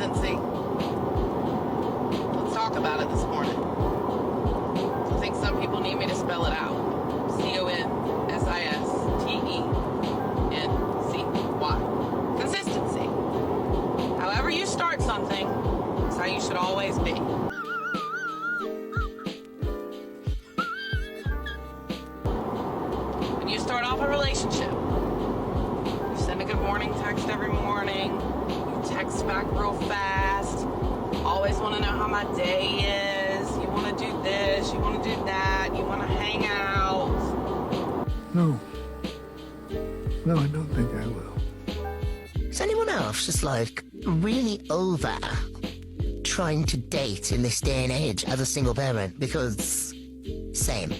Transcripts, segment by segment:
Consistency. Let's talk about it this morning. I think some people need me to spell it out. Consistency. Consistency. However you start something, is how you should always be. When you start off a relationship, you send a good morning text every morning, you text back real fast, always want to know how my day is, you want to do this, you want to do that, you want to hang out. No, I don't think I will. Is anyone else just like really over trying to date in this day and age as a single parent? Because same.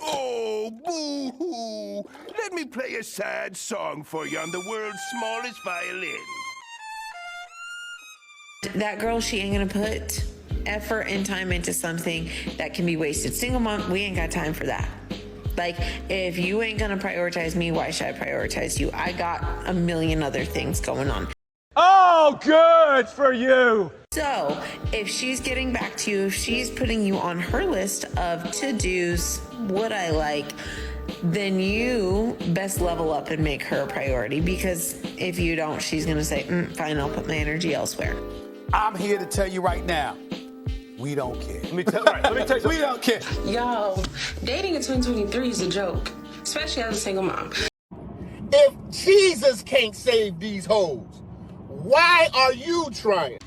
Oh, boo-hoo! Let me play a sad song for you on the world's smallest violin. That girl, she ain't gonna put effort and time into something that can be wasted. Single mom, we ain't got time for that. Like, if you ain't gonna prioritize me, why should I prioritize you? I got a million other things going on. Oh, good for you. So if she's getting back to you, if she's putting you on her list of to-dos, what I like, then you best level up and make her a priority, because if you don't, she's gonna say, fine, I'll put my energy elsewhere. I'm here to tell you right now, we don't care. Let me tell you something. We don't care. Yo, dating in 2023 is a joke, especially as a single mom. If Jesus can't save these hoes, why are you trying?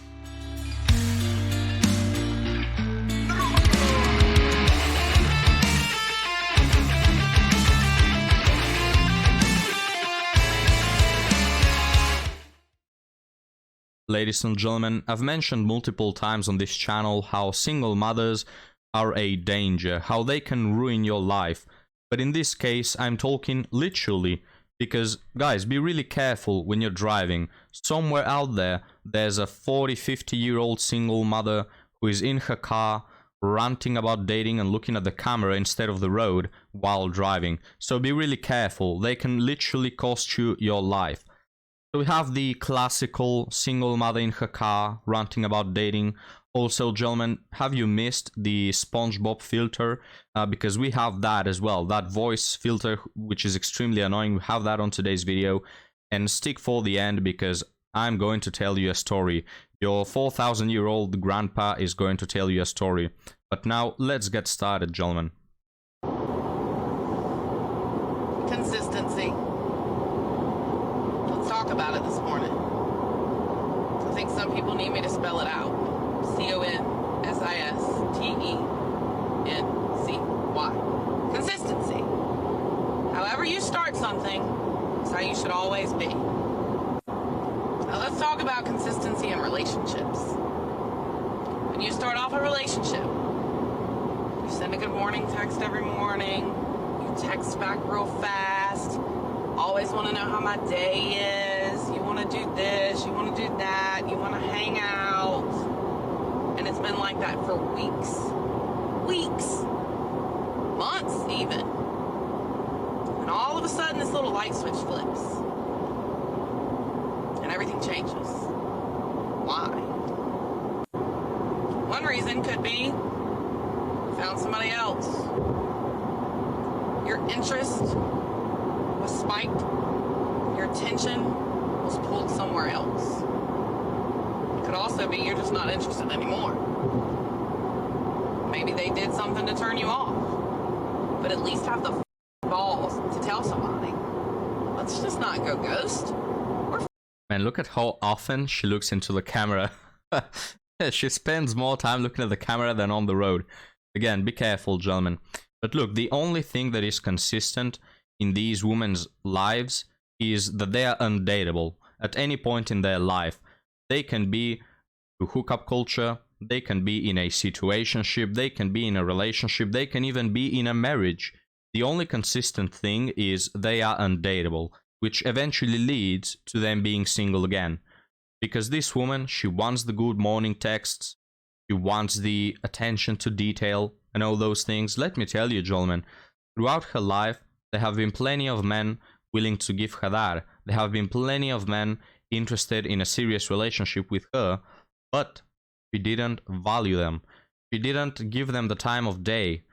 Ladies and gentlemen, I've mentioned multiple times on this channel how single mothers are a danger, how they can ruin your life. But in this case, I'm talking literally, because guys, be really careful when you're driving. Somewhere out there, there's a 40-50-year-old single mother who is in her car ranting about dating and looking at the camera instead of the road while driving. So be really careful. They can literally cost you your life. So we have the classical single mother in her car ranting about dating. Also, gentlemen, have you missed the SpongeBob filter? Because we have that as well. That voice filter, which is extremely annoying. We have that on today's video. And stick for the end, because I'm going to tell you a story. Your 4,000-year-old grandpa is going to tell you a story. But now, let's get started, gentlemen. Consistency. Let's talk about it this morning. I think some people need me to spell it out. Consistency. Consistency. However you start something, is how you should always be. Now let's talk about consistency in relationships. When you start off a relationship, you send a good morning text every morning, you text back real fast, always want to know how my day is, you want to do this, you want to do that, you want to hang out, and it's been like that for weeks, months even, and all of a sudden this little light switch flips, and everything changes. Why? One reason could be you found somebody else. Your interest was spiked, your attention was pulled somewhere else. It could also be you're just not interested anymore. Maybe they did something to turn you off, but at least have the balls to tell somebody. Let's just not go ghost. Man, look at how often she looks into the camera. She spends more time looking at the camera than on the road. Again, be careful, gentlemen. But look, the only thing that is consistent in these women's lives is that they are undateable. At any point in their life, they can be through hookup culture, they can be in a situationship, they can be in a relationship, they can even be in a marriage. The only consistent thing is they are undateable, which eventually leads to them being single again. Because this woman, she wants the good morning texts, she wants the attention to detail and all those things. Let me tell you, gentlemen, throughout her life, there have been plenty of men willing to give her that. There have been plenty of men interested in a serious relationship with her, but she didn't value them. She didn't give them the time of day.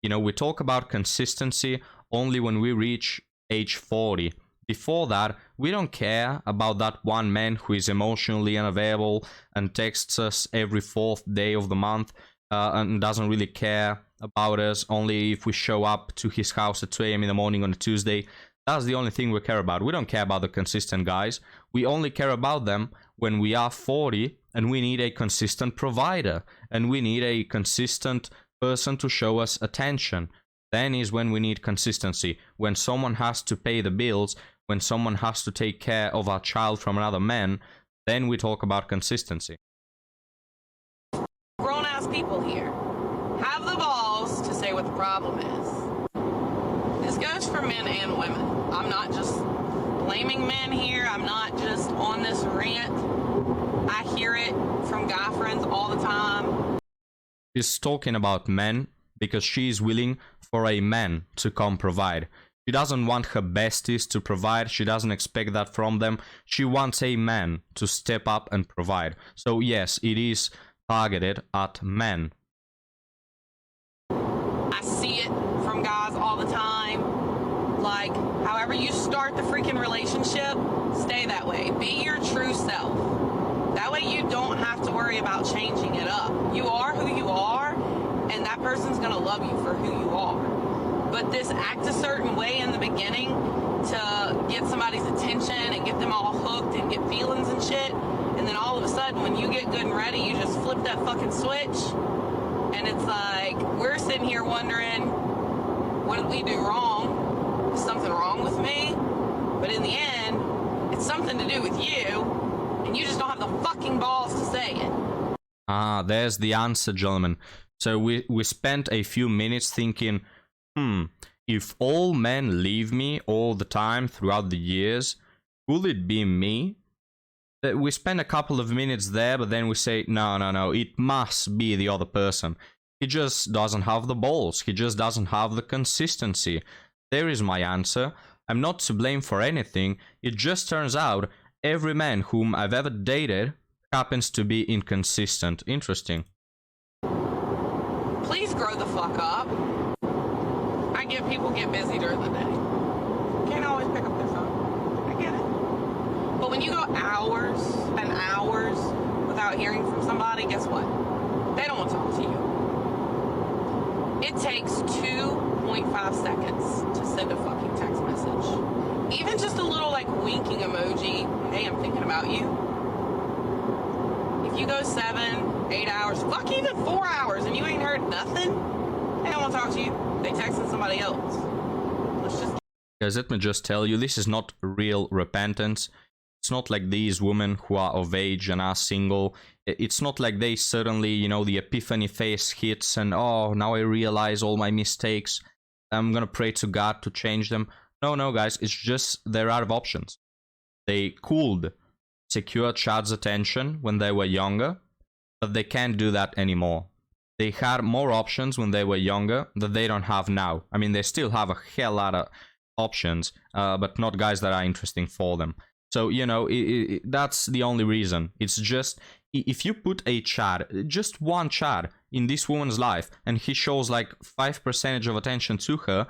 You know, we talk about consistency only when we reach age 40. Before that, we don't care about that one man who is emotionally unavailable and texts us every 4th day of the month and doesn't really care about us only if we show up to his house at 2 a.m. in the morning on a Tuesday. That's the only thing we care about. We don't care about the consistent guys. We only care about them when we are 40 and we need a consistent provider and we need a consistent person to show us attention. Then is when we need consistency. When someone has to pay the bills, when someone has to take care of our child from another man, then we talk about consistency. Grown-ass people here have the balls to say what the problem is. This goes for men and women. I'm not just blaming men here. I'm not just on this rant. I hear it from guy friends all the time. She's talking about men because she is willing for a man to come provide. She doesn't want her besties to provide. She doesn't expect that from them. She wants a man to step up and provide. So yes, it is targeted at men. I see it from guys all the time. Like, however you start the freaking relationship, stay that way. Be your true self. That way you don't have to worry about changing it up. You are who you are, and that person's gonna love you for who you are. But this act a certain way in the beginning to get somebody's attention and get them all hooked and get feelings and shit, and then all of a sudden when you get good and ready, you just flip that fucking switch, and it's like, we're sitting here wondering, what did we do wrong? Is something wrong with me? But in the end, it's something to do with you, and you just don't have the fucking balls to say it. Ah, there's the answer, gentlemen. So we spent a few minutes thinking, if all men leave me all the time throughout the years, will it be me? We spend a couple of minutes there, but then we say, no, it must be the other person. He just doesn't have the balls. He just doesn't have the consistency. There is my answer. I'm not to blame for anything. It just turns out every man whom I've ever dated happens to be inconsistent. Interesting. Please grow the fuck up. I get people get busy during the day. Can't always pick up their phone. I get it. But when you go hours and hours without hearing from somebody, guess what? They don't want to talk to you. It takes 2.5 seconds to send a fucking text message. Even just a little like winking emoji, hey, I'm thinking about you. If you go 7, 8 hours, fuck even 4 hours and you ain't heard nothing, they don't want to talk to you. They texting somebody else. Let's just... Guys, let me just tell you, this is not real repentance. It's not like these women who are of age and are single. It's not like they suddenly, you know, the epiphany phase hits and, oh, now I realize all my mistakes. I'm gonna pray to God to change them. No, guys, it's just they're out of options. They could secure Chad's attention when they were younger, but they can't do that anymore. They had more options when they were younger that they don't have now. I mean, they still have a hell lot of options, but not guys that are interesting for them. So, you know, that's the only reason. It's just, if you put a Chad, just one Chad in this woman's life, and he shows like 5% of attention to her,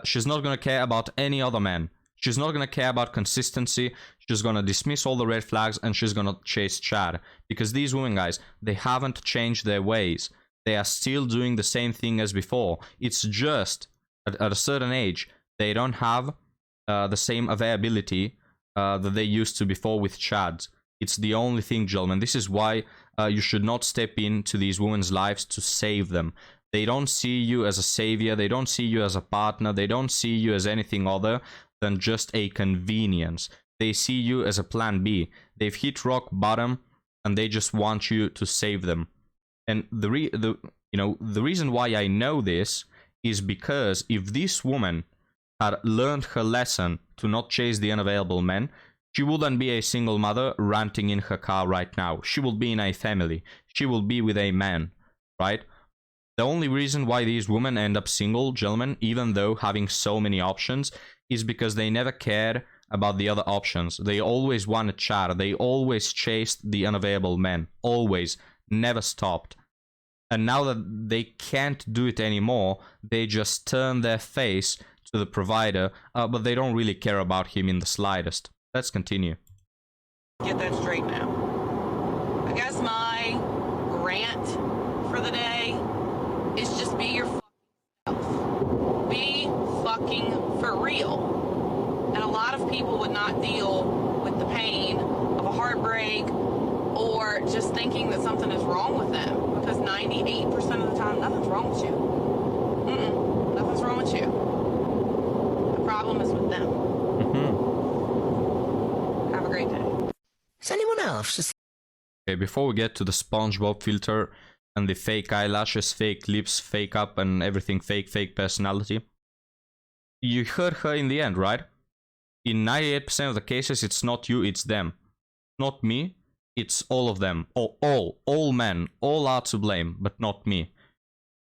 she's not going to care about any other man. She's not going to care about consistency. She's going to dismiss all the red flags, and she's going to chase Chad. Because these women, guys, they haven't changed their ways. They are still doing the same thing as before. It's just, at a certain age, they don't have the same availability that they used to before with Chads. It's the only thing, gentlemen. This is why you should not step into these women's lives to save them. They don't see you as a savior. They don't see you as a partner. They don't see you as anything other than just a convenience. They see you as a plan B. They've hit rock bottom, and they just want you to save them. And the reason why I know this is because if this woman had learned her lesson to not chase the unavailable men, she wouldn't be a single mother ranting in her car right now. She will be in a family. She will be with a man, right? The only reason why these women end up single, gentlemen, even though having so many options, is because they never cared about the other options. They always wanted chat. They always chased the unavailable men. Always. Never stopped. And now that they can't do it anymore, they just turn their face to the provider, but they don't really care about him in the slightest. Let's continue. Get that straight now. I guess my rant for the day is just be your fucking self. Be fucking for real. And a lot of people would not deal with the pain of a heartbreak or just thinking that something is wrong with them, because 98% of the time, nothing's wrong with you. Nothing's wrong with you. The problem is with them. Have a great day. Is anyone else just... Okay, before we get to the SpongeBob filter and the fake eyelashes, fake lips, fake up, and everything fake personality, you heard her in the end, right? In 98% of the cases, it's not you, it's them. Not me, it's all of them. All men, all are to blame, but not me.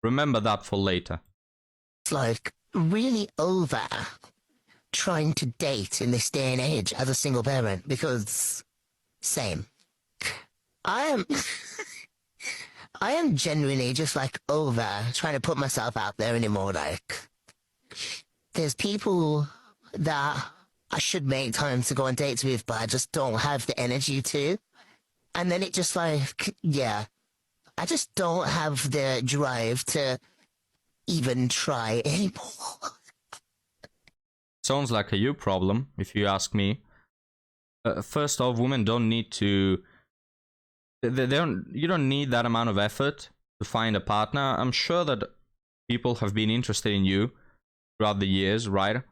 Remember that for later. It's like really over trying to date in this day and age as a single parent, because same. I am genuinely just like over trying to put myself out there anymore. Like, there's people that I should make time to go on dates with, but I just don't have the energy to. And then it just like, yeah, I just don't have the drive to even try anymore. Sounds like a you problem, if you ask me. First off, women don't need to... you don't need that amount of effort to find a partner. I'm sure that people have been interested in you throughout the years, right?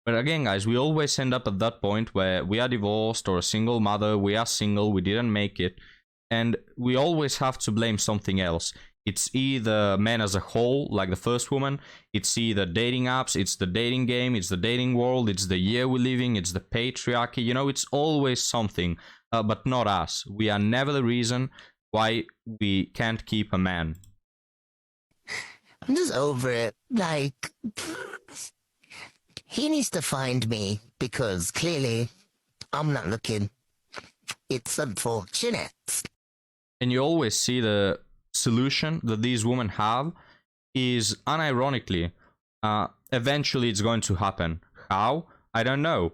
But again, guys, we always end up at that point where we are divorced or a single mother, we are single, we didn't make it, and we always have to blame something else. It's either men as a whole, like the first woman, it's either dating apps, it's the dating game, it's the dating world, it's the year we're living, it's the patriarchy, you know, it's always something, but not us. We are never the reason why we can't keep a man. I'm just over it. Like, he needs to find me, because clearly I'm not looking. It's unfortunate. And you always see the solution that these women have is, unironically, eventually it's going to happen. How? I don't know.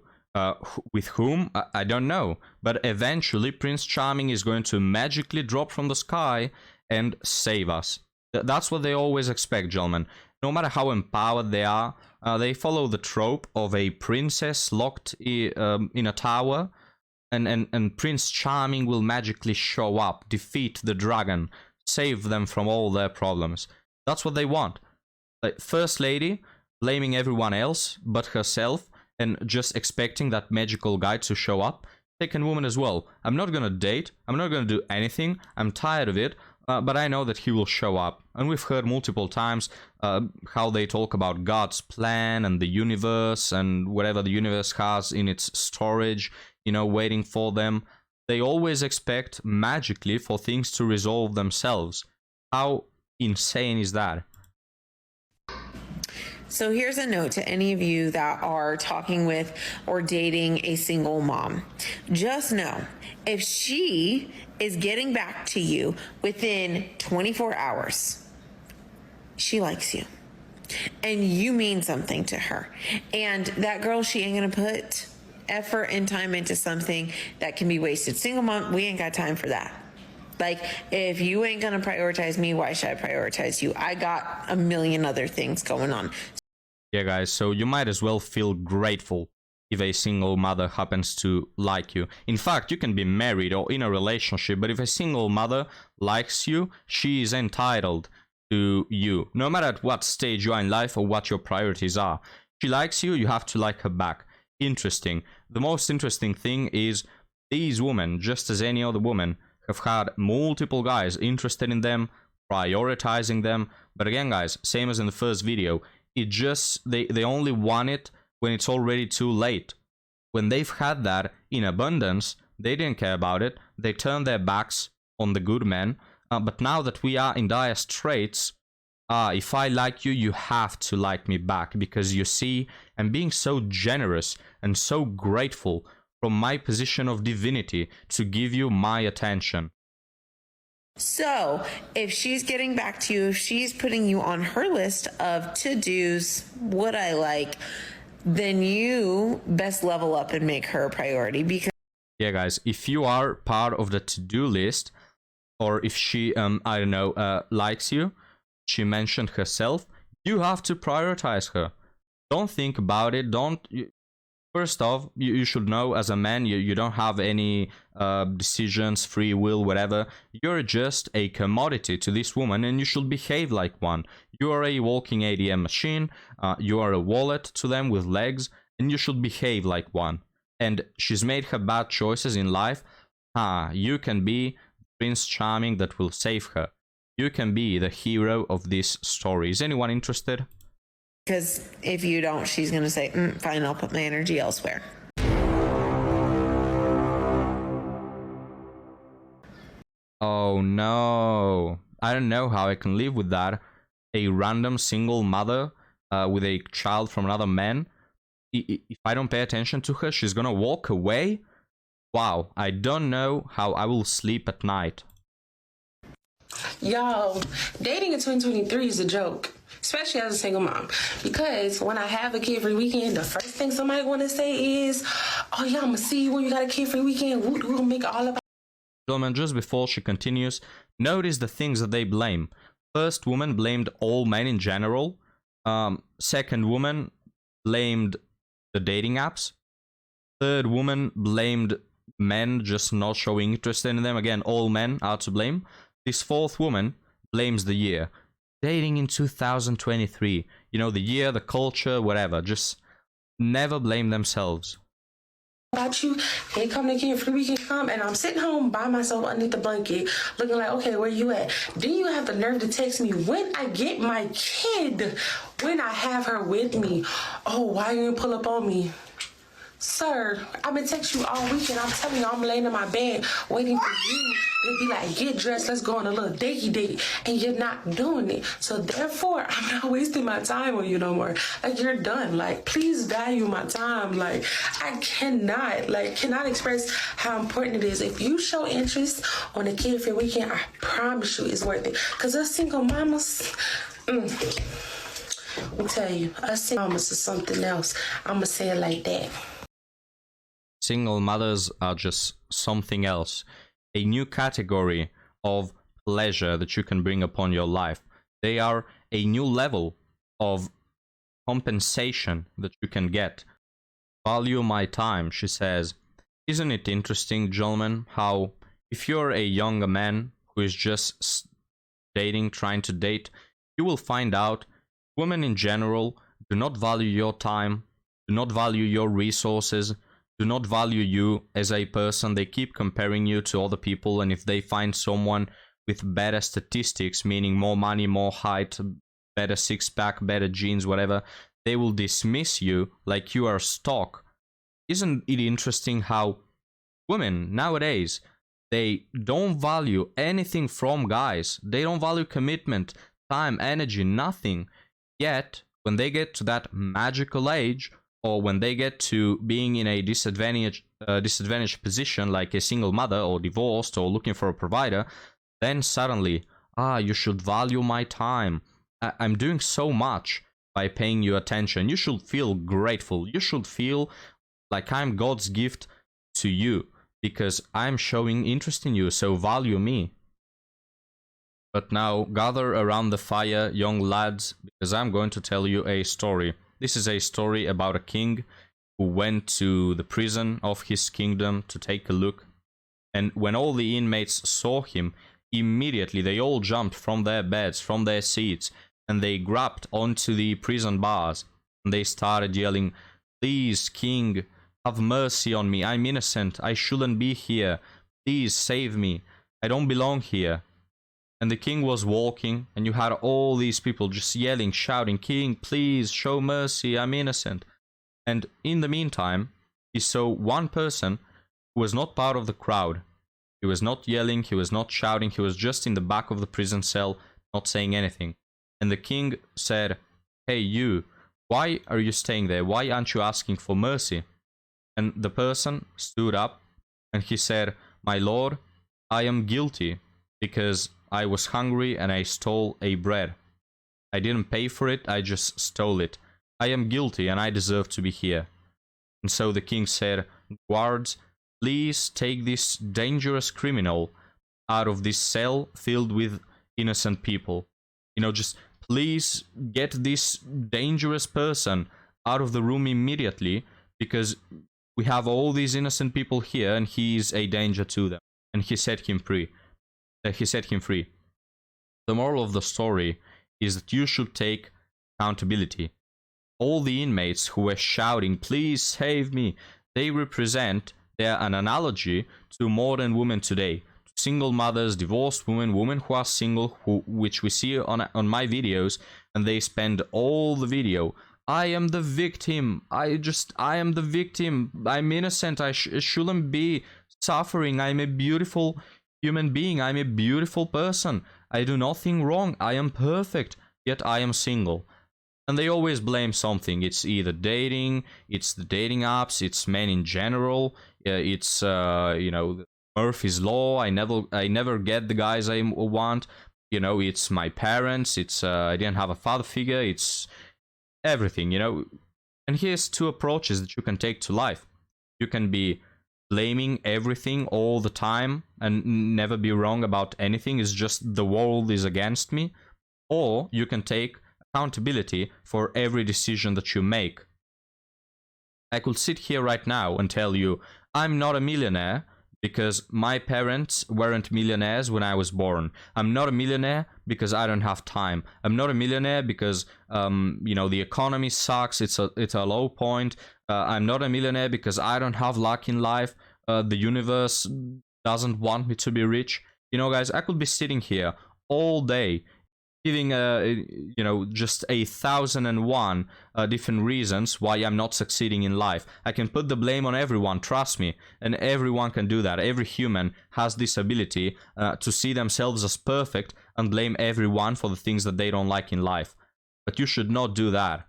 With whom? I don't know. But eventually Prince Charming is going to magically drop from the sky and save us. That's what they always expect, gentlemen. No matter how empowered they are, they follow the trope of a princess locked in a tower, and Prince Charming will magically show up, defeat the dragon, save them from all their problems. That's what they want. Like, First Lady blaming everyone else but herself and just expecting that magical guy to show up. Second woman as well. I'm not gonna date, I'm not gonna do anything, I'm tired of it, but I know that he will show up. And we've heard multiple times how they talk about God's plan and the universe and whatever the universe has in its storage, you know, waiting for them. They always expect magically for things to resolve themselves. How insane is that? So here's a note to any of you that are talking with or dating a single mom. Just know, if she is getting back to you within 24 hours, she likes you. And you mean something to her. And that girl, she ain't gonna put effort and time into something that can be wasted. Single mom, we ain't got time for that. Like, if you ain't gonna prioritize me, why should I prioritize you? I got a million other things going on. Yeah, guys, so you might as well feel grateful if a single mother happens to like you. In fact, you can be married or in a relationship, but if a single mother likes you, she is entitled to you, no matter at what stage you are in life or what your priorities are. She likes you, you have to like her back. Interesting. The most interesting thing is these women, just as any other woman, have had multiple guys interested in them, prioritizing them. But again, guys, same as in the first video, it just, they only want it when it's already too late. When they've had that in abundance, they didn't care about it. They turned their backs on the good men. But now that we are in dire straits, if I like you, you have to like me back, because you see, I'm being so generous and so grateful from my position of divinity to give you my attention. So, if she's getting back to you, if she's putting you on her list of to-dos, what I like, then you best level up and make her a priority. Because yeah, guys, if you are part of the to-do list, or if she I don't know, likes you, she mentioned herself, you have to prioritize her. Don't think about it. First off, you should know, as a man, you don't have any decisions, free will, whatever. You're just a commodity to this woman, and you should behave like one. You are a walking ATM machine, you are a wallet to them with legs, and you should behave like one. And she's made her bad choices in life. You can be Prince Charming that will save her. You can be the hero of this story. Is anyone interested? Because if you don't, she's going to say, fine, I'll put my energy elsewhere. Oh no. I don't know how I can live with that. A random single mother with a child from another man. If I don't pay attention to her, she's going to walk away? Wow, I don't know how I will sleep at night. Yo, dating in 2023 is a joke, especially as a single mom. Because when I have a kid-free weekend, the first thing somebody want to say is, oh yeah, I'm going to see you when you got a kid-free weekend. We're going to make it all about... Gentlemen, just before she continues, notice the things that they blame. First woman blamed all men in general. Second woman blamed the dating apps. Third woman blamed men just not showing interest in them. Again, all men are to blame. This fourth woman blames the year. Dating in 2023. You know, the year, the culture, whatever. Just never blame themselves. About you, here come the kid free weekend come, and I'm sitting home by myself underneath the blanket, looking like, okay, where you at? Then you have the nerve to text me when I get my kid, when I have her with me. Oh, why you didn't pull up on me? Sir, I've been texting you all weekend. I'm telling you, I'm laying in my bed waiting for you to be like, get dressed, let's go on a little datey date. And you're not doing it. So therefore, I'm not wasting my time on you no more. Like, you're done. Like, please value my time. Like, I cannot express how important it is. If you show interest on a kid for your weekend, I promise you it's worth it. Because us single mamas, let me tell you, us single mamas is something else. I'm going to say it like that. Single mothers are just something else. A new category of pleasure that you can bring upon your life. They are a new level of compensation that you can get. Value my time, she says. Isn't it interesting, gentlemen, how if you're a younger man who is just dating, trying to date, you will find out women in general do not value your time, do not value your resources, do not value you as a person. They keep comparing you to other people, and if they find someone with better statistics, meaning more money, more height, better six-pack, better jeans, whatever, they will dismiss you like you are stock. Isn't it interesting how women nowadays, they don't value anything from guys. They don't value commitment, time, energy, nothing. Yet, when they get to that magical age, or when they get to being in a disadvantaged position, like a single mother or divorced or looking for a provider, then suddenly, you should value my time. I'm doing so much by paying you attention. You should feel grateful. You should feel like I'm God's gift to you because I'm showing interest in you, so value me. But now, gather around the fire, young lads, because I'm going to tell you a story. This is a story about a king who went to the prison of his kingdom to take a look. And when all the inmates saw him, immediately they all jumped from their beds, from their seats, and they grabbed onto the prison bars. And they started yelling, "Please, king, have mercy on me. I'm innocent. I shouldn't be here. Please save me. I don't belong here." And the king was walking, and you had all these people just yelling, shouting, "King, please, show mercy, I'm innocent." And in the meantime, he saw one person who was not part of the crowd. He was not yelling, he was not shouting, he was just in the back of the prison cell, not saying anything. And the king said, "Hey, you, why are you staying there? Why aren't you asking for mercy?" And the person stood up and he said, "My lord, I am guilty because I was hungry and I stole a bread. I didn't pay for it, I just stole it. I am guilty and I deserve to be here." And so the king said, "Guards, please take this dangerous criminal out of this cell filled with innocent people. You know, just please get this dangerous person out of the room immediately, because we have all these innocent people here and he is a danger to them." And he set him free. The moral of the story is that you should take accountability. All the inmates who were shouting, "Please save me," they they're an analogy to modern women today. Single mothers, divorced women, women who are single, which we see on my videos, and they spend all the video, "I am the victim, I am the victim, I'm innocent, I shouldn't be suffering, I'm a beautiful human being, I'm a beautiful person, I do nothing wrong, I am perfect, yet I am single." And they always blame something. It's either dating, it's the dating apps, it's men in general, it's Murphy's Law, I never get the guys I want, it's my parents, it's I didn't have a father figure, it's everything, And here's two approaches that you can take to life. You can be blaming everything all the time and never be wrong about anything, it's just the world is against me. Or you can take accountability for every decision that you make. I could sit here right now and tell you, I'm not a millionaire because my parents weren't millionaires when I was born. I'm not a millionaire because I don't have time. I'm not a millionaire because the economy sucks, it's a low point. I'm not a millionaire because I don't have luck in life. The universe doesn't want me to be rich. Guys, I could be sitting here all day giving just 1,001 different reasons why I'm not succeeding in life. I can put the blame on everyone, trust me, and everyone can do that. Every human has this ability to see themselves as perfect and blame everyone for the things that they don't like in life. But you should not do that.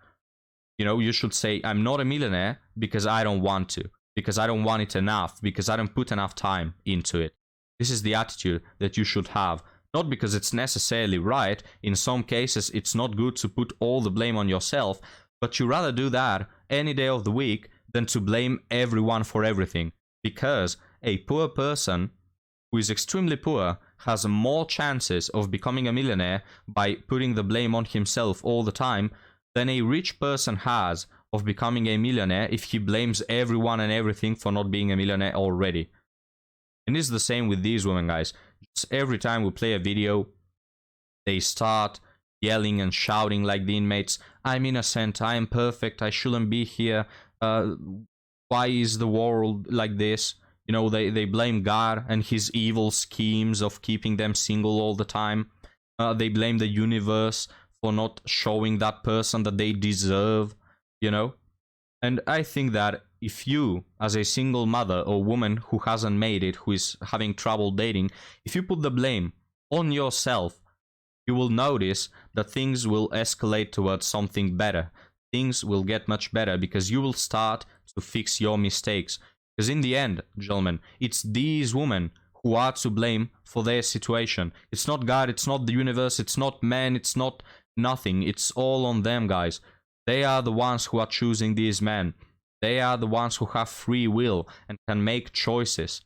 You should say, I'm not a millionaire because I don't want to, because I don't want it enough, because I don't put enough time into it. This is the attitude that you should have. Not because it's necessarily right. In some cases, it's not good to put all the blame on yourself, but you rather do that any day of the week than to blame everyone for everything. Because a poor person who is extremely poor has more chances of becoming a millionaire by putting the blame on himself all the time than a rich person has of becoming a millionaire if he blames everyone and everything for not being a millionaire already. And it's the same with these women, guys. Every time we play a video, they start yelling and shouting like the inmates, "I'm innocent, I am perfect, I shouldn't be here, why is the world like this?" They blame God and his evil schemes of keeping them single all the time. They blame the universe for not showing that person that they deserve, And I think that if you, as a single mother or woman who hasn't made it, who is having trouble dating, if you put the blame on yourself, you will notice that things will escalate towards something better. Things will get much better because you will start to fix your mistakes. Because in the end, gentlemen, it's these women who are to blame for their situation. It's not God, it's not the universe, it's not men, it's not nothing. It's all on them, guys. They are the ones who are choosing these men. They are the ones who have free will and can make choices.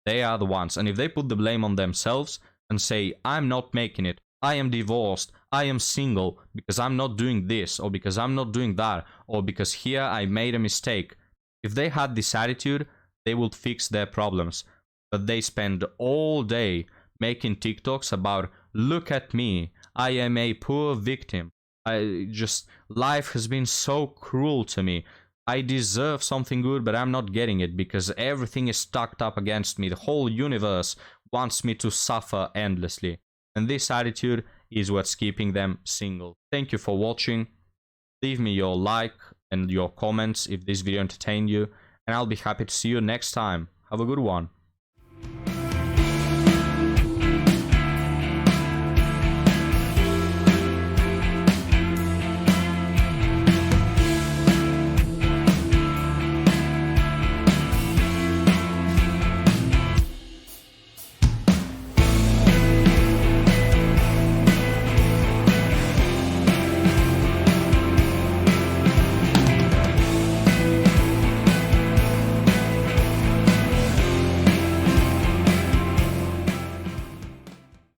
They are the ones. And if they put the blame on themselves and say, I'm not making it, I am divorced, I am single because I'm not doing this, or because I'm not doing that, or because here I made a mistake. If they had this attitude, they would fix their problems. But they spend all day making TikToks about, look at me, I am a poor victim. Life has been so cruel to me. I deserve something good, but I'm not getting it because everything is stacked up against me. The whole universe wants me to suffer endlessly. And this attitude is what's keeping them single. Thank you for watching. Leave me your like and your comments if this video entertained you, and I'll be happy to see you next time. Have a good one.